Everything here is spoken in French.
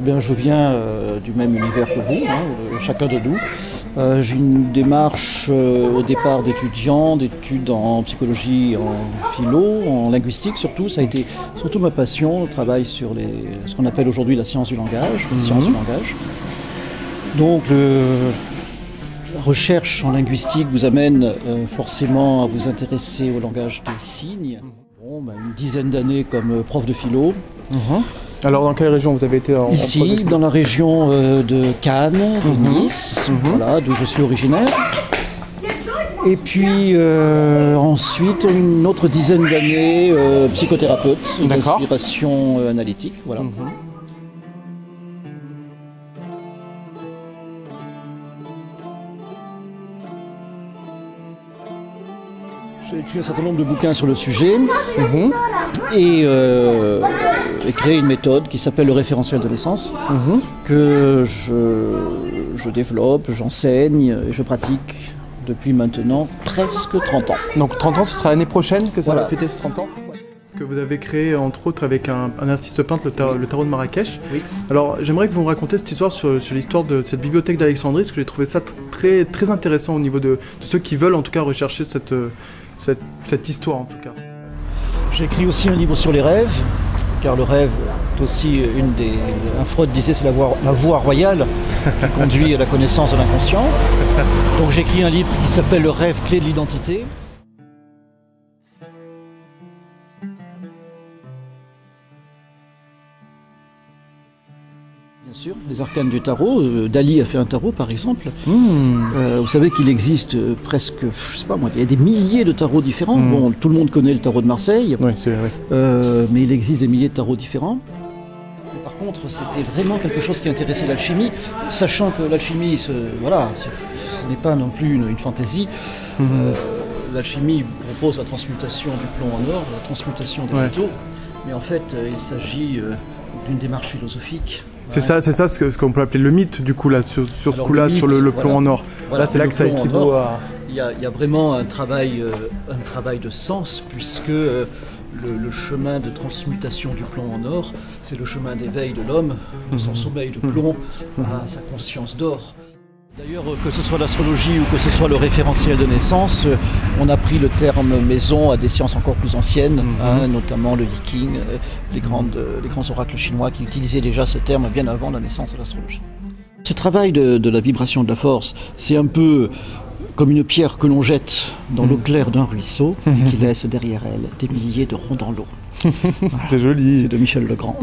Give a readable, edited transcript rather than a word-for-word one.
Bien, je viens du même univers que vous, hein, chacun de nous. J'ai une démarche au départ d'étudiant, d'études en psychologie, en philo, en linguistique surtout. Ça a été surtout ma passion, le travail sur ce qu'on appelle aujourd'hui la science du langage. Donc la recherche en linguistique vous amène forcément à vous intéresser au langage des signes. Bon, une dizaine d'années comme prof de philo. Alors dans quelle région vous avez été Ici, dans la région de Cannes, de Nice, voilà, d'où je suis originaire. Et puis ensuite, une autre dizaine d'années psychothérapeute, d'inspiration analytique. Voilà. J'ai écrit un certain nombre de bouquins sur le sujet et créé une méthode qui s'appelle le référentiel de naissance que je développe, j'enseigne et je pratique depuis maintenant presque 30 ans. Donc 30 ans, ce sera l'année prochaine que ça va fêter ces 30 ans que vous avez créé entre autres avec un artiste peintre, le tarot de Marrakech. Oui. Alors j'aimerais que vous me racontiez cette histoire sur l'histoire de cette bibliothèque d'Alexandrie, parce que j'ai trouvé ça très, très intéressant au niveau de ceux qui veulent en tout cas rechercher cette histoire en tout cas. J'ai écrit aussi un livre sur les rêves, car le rêve est aussi un Freud disait c'est la voie royale qui conduit à la connaissance de l'inconscient. Donc j'ai écrit un livre qui s'appelle Le rêve clé de l'identité. Bien sûr, les arcanes du tarot. Dali a fait un tarot par exemple. Vous savez qu'il existe presque, je sais pas moi, il y a des milliers de tarots différents. Bon, tout le monde connaît le tarot de Marseille, c'est vrai. Mais il existe des milliers de tarots différents. Mais par contre, c'était vraiment quelque chose qui intéressait l'alchimie, sachant que l'alchimie, ce n'est pas non plus une fantaisie. L'alchimie propose la transmutation du plomb en or, la transmutation des métaux, mais en fait, il s'agit d'une démarche philosophique. C'est ça ce qu'on peut appeler le mythe du coup là, sur ce coup-là, sur le plomb en or. Voilà, là c'est là que ça équivaut à... Il y a vraiment un travail de sens, puisque le chemin de transmutation du plomb en or, c'est le chemin d'éveil de l'homme, de son sommeil de plomb à sa conscience d'or. D'ailleurs, que ce soit l'astrologie ou que ce soit le référentiel de naissance, on a pris le terme maison à des sciences encore plus anciennes, notamment le Viking, les grands oracles chinois qui utilisaient déjà ce terme bien avant la naissance de l'astrologie. Ce travail de la vibration de la force, c'est un peu comme une pierre que l'on jette dans l'eau claire d'un ruisseau et qui laisse derrière elle des milliers de ronds dans l'eau. C'est joli. C'est de Michel Legrand.